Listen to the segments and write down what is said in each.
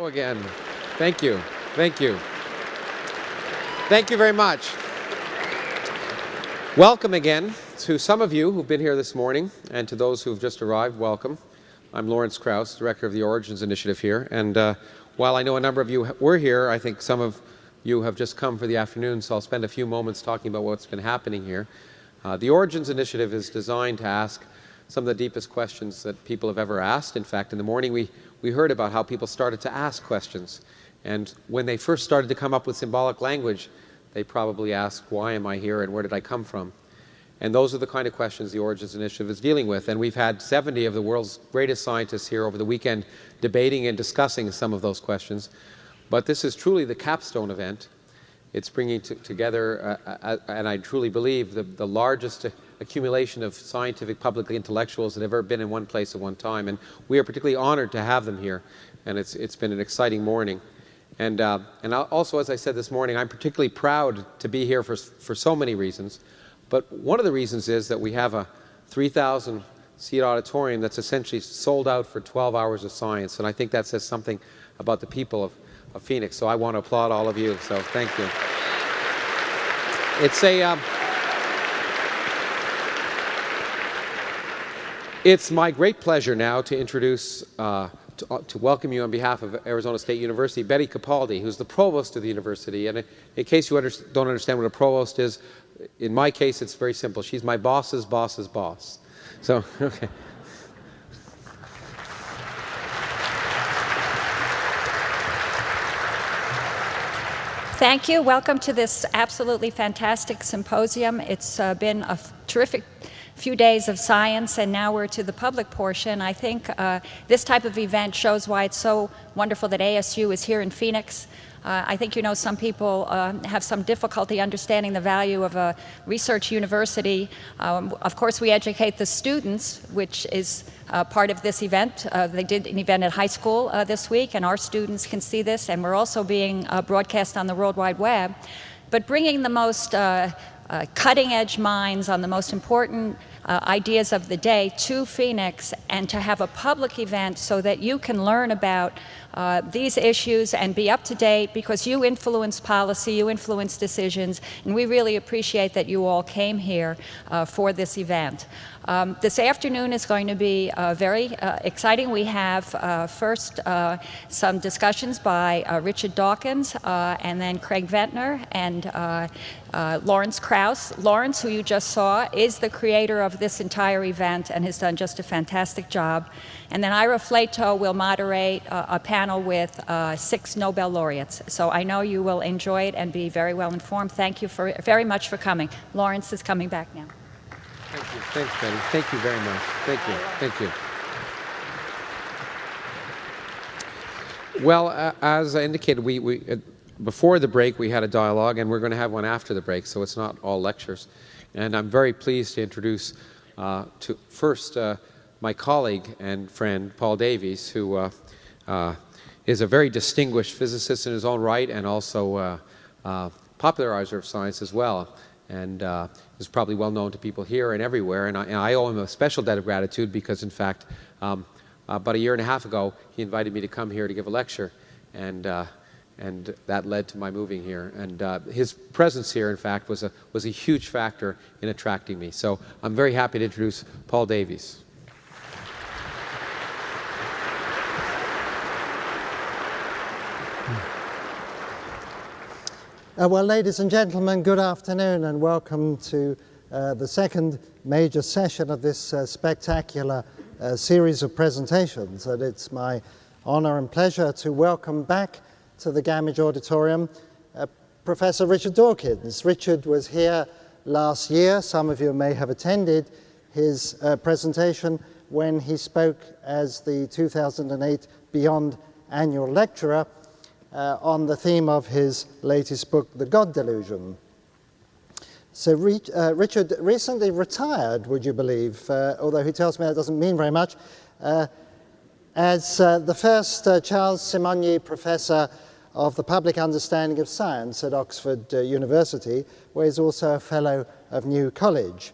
Hello again. Thank you. Thank you. Thank you very much. Welcome again to some of you who've been here this morning, and to those who've just arrived, welcome. I'm Lawrence Krauss, Director of the Origins Initiative here, and while I know a number of you were here, I think some of you have just come for the afternoon, so I'll spend a few moments talking about what's been happening here. The Origins Initiative is designed to ask some of the deepest questions that people have ever asked. In fact, in the morning we heard about how people started to ask questions. And when they first started to come up with symbolic language, they probably asked, why am I here and where did I come from? And those are the kind of questions the Origins Initiative is dealing with. And we've had 70 of the world's greatest scientists here over the weekend debating and discussing some of those questions. But this is truly the capstone event. It's bringing together, and I truly believe, the largest accumulation of scientific public intellectuals that have ever been in one place at one time. And we are particularly honored to have them here. And it's been an exciting morning. And also, as I said this morning, I'm particularly proud to be here for so many reasons. But one of the reasons is that we have a 3,000-seat auditorium that's essentially sold out for 12 hours of science. And I think that says something about the people of Phoenix. So I want to applaud all of you. So thank you. It's my great pleasure now to introduce, to welcome you on behalf of Arizona State University, Betty Capaldi, who's the provost of the university. And in case you don't understand what a provost is, in my case, it's very simple. She's my boss's boss's boss. So, okay. Thank you. Welcome to this absolutely fantastic symposium. It's been a terrific few days of science, and now we're to the public portion. I think this type of event shows why it's so wonderful that ASU is here in Phoenix. I think some people have some difficulty understanding the value of a research university. Of course, we educate the students, which is part of this event. They did an event at high school this week, and our students can see this, and we're also being broadcast on the World Wide Web. But bringing the most cutting-edge minds on the most important ideas of the day to Phoenix, and to have a public event so that you can learn about these issues and be up to date, because you influence policy, you influence decisions, and we really appreciate that you all came here for this event. This afternoon is going to be very exciting. We have first some discussions by Richard Dawkins, and then Craig Ventnor and Lawrence Krauss. Lawrence, who you just saw, is the creator of this entire event and has done just a fantastic job. And then Ira Flato will moderate a panel with 6 Nobel laureates. So I know you will enjoy it and be very well informed. Thank you very much for coming. Lawrence is coming back now. Thank you. Thanks, Betty. Thank you very much. Thank you. Thank you. Well, as I indicated, before the break we had a dialogue, and we're going to have one after the break, so it's not all lectures. And I'm very pleased to introduce first my colleague and friend, Paul Davies, who is a very distinguished physicist in his own right, and also popularizer of science as well, and is probably well known to people here and everywhere. And I owe him a special debt of gratitude because, in fact, about a year and a half ago, he invited me to come here to give a lecture, and that led to my moving here. And his presence here, in fact, was a huge factor in attracting me. So I'm very happy to introduce Paul Davies. Well, ladies and gentlemen, good afternoon, and welcome to the second major session of this spectacular series of presentations. And it's my honor and pleasure to welcome back to the Gamage Auditorium Professor Richard Dawkins. Richard was here last year. Some of you may have attended his presentation when he spoke as the 2008 Beyond Annual Lecturer on the theme of his latest book, The God Delusion. So Richard recently retired, would you believe, although he tells me that doesn't mean very much, as the first Charles Simonyi Professor of the Public Understanding of Science at Oxford University, where he's also a Fellow of New College.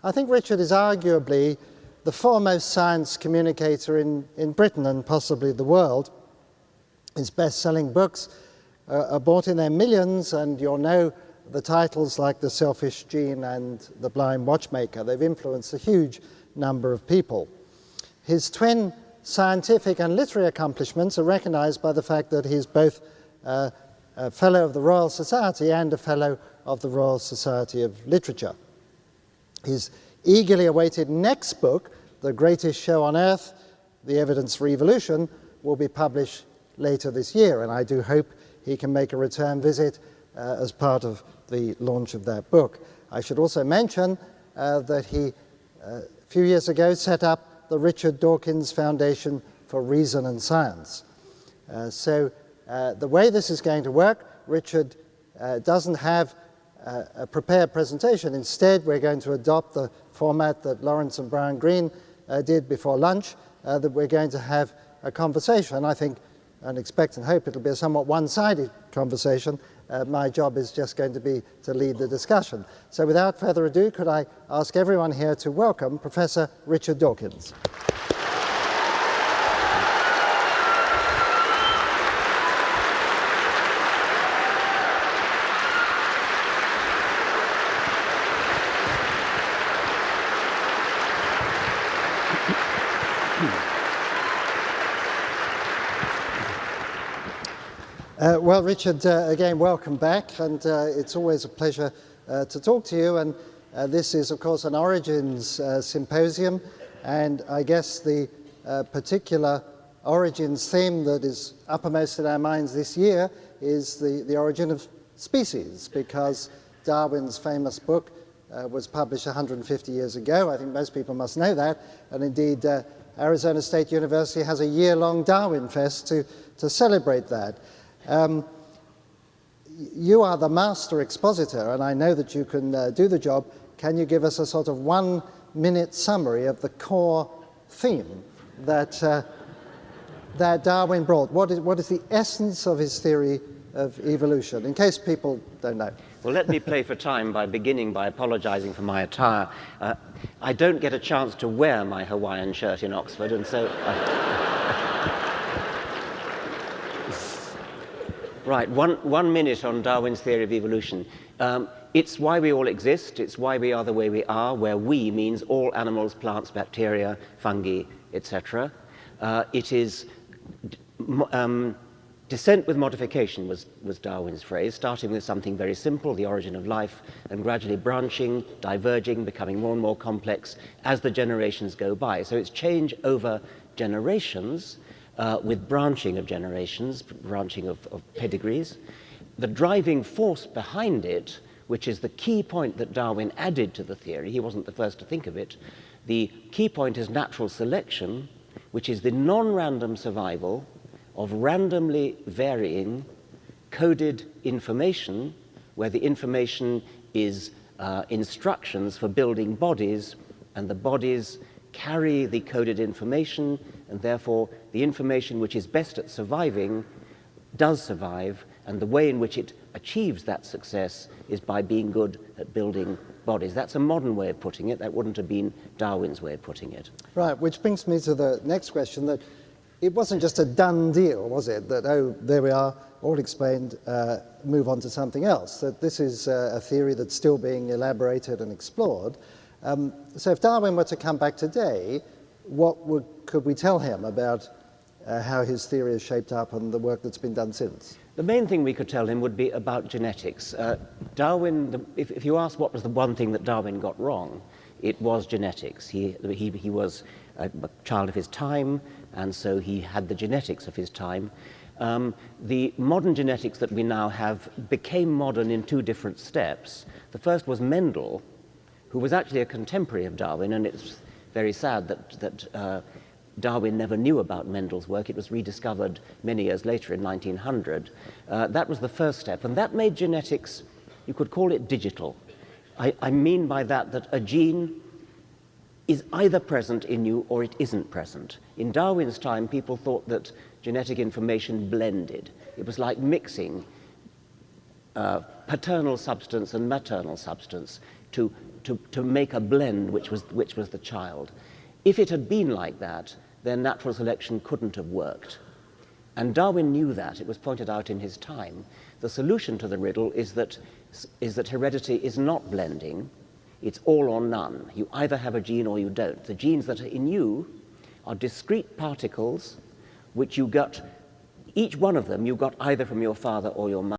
I think Richard is arguably the foremost science communicator in Britain and possibly the world. His best-selling books are bought in their millions, and you'll know the titles like The Selfish Gene and The Blind Watchmaker. They've influenced a huge number of people. His twin scientific and literary accomplishments are recognized by the fact that he's both a Fellow of the Royal Society and a Fellow of the Royal Society of Literature. His eagerly awaited next book, The Greatest Show on Earth, The Evidence for Evolution, will be published later this year, and I do hope he can make a return visit as part of the launch of that book. I should also mention that he, a few years ago, set up the Richard Dawkins Foundation for Reason and Science. So the way this is going to work, Richard doesn't have a prepared presentation. Instead, we're going to adopt the format that Lawrence and Brian Greene did before lunch, that we're going to have a conversation. I think and expect and hope it'll be a somewhat one-sided conversation. My job is just going to be to lead the discussion. So without further ado, could I ask everyone here to welcome Professor Richard Dawkins. Well, Richard, again, welcome back, and it's always a pleasure to talk to you. And this is, of course, an Origins Symposium, and I guess the particular Origins theme that is uppermost in our minds this year is the origin of species, because Darwin's famous book was published 150 years ago. I think most people must know that, and indeed Arizona State University has a year-long Darwin Fest to celebrate that. You are the master expositor, and I know that you can do the job. Can you give us a sort of 1-minute summary of the core theme that, that Darwin brought? What is the essence of his theory of evolution, in case people don't know? Well, let me play for time by beginning by apologizing for my attire. I don't get a chance to wear my Hawaiian shirt in Oxford, and so... Right, one minute on Darwin's theory of evolution. It's why we all exist, it's why we are the way we are, where we means all animals, plants, bacteria, fungi, etc. It is descent with modification was Darwin's phrase, starting with something very simple, the origin of life, and gradually branching, diverging, becoming more and more complex as the generations go by. So it's change over generations, with branching of generations, branching of pedigrees. The driving force behind it, which is the key point that Darwin added to the theory, he wasn't the first to think of it, the key point is natural selection, which is the non-random survival of randomly varying coded information, where the information is instructions for building bodies, and the bodies carry the coded information, and therefore the information which is best at surviving does survive, and the way in which it achieves that success is by being good at building bodies. That's a modern way of putting it. That wouldn't have been Darwin's way of putting it. Right, which brings me to the next question, that it wasn't just a done deal, was it? That, oh, there we are, all explained, move on to something else. That this is a theory that's still being elaborated and explored. So if Darwin were to come back today, what could we tell him about how his theory is shaped up and the work that's been done since? The main thing we could tell him would be about genetics. Darwin, if you ask what was the one thing that Darwin got wrong, it was genetics. He was a child of his time, and so he had the genetics of his time. The modern genetics that we now have became modern in two different steps. The first was Mendel, who was actually a contemporary of Darwin, and it's very sad that Darwin never knew about Mendel's work. It was rediscovered many years later in 1900. That was the first step, and that made genetics, you could call it digital. I mean by that a gene is either present in you or it isn't present. In Darwin's time, people thought that genetic information blended. It was like mixing paternal substance and maternal substance to make a blend which was the child. If it had been like that, then natural selection couldn't have worked. And Darwin knew that. It was pointed out in his time. The solution to the riddle is that heredity is not blending. It's all or none. You either have a gene or you don't. The genes that are in you are discrete particles which you got, each one of them you got either from your father or your mother.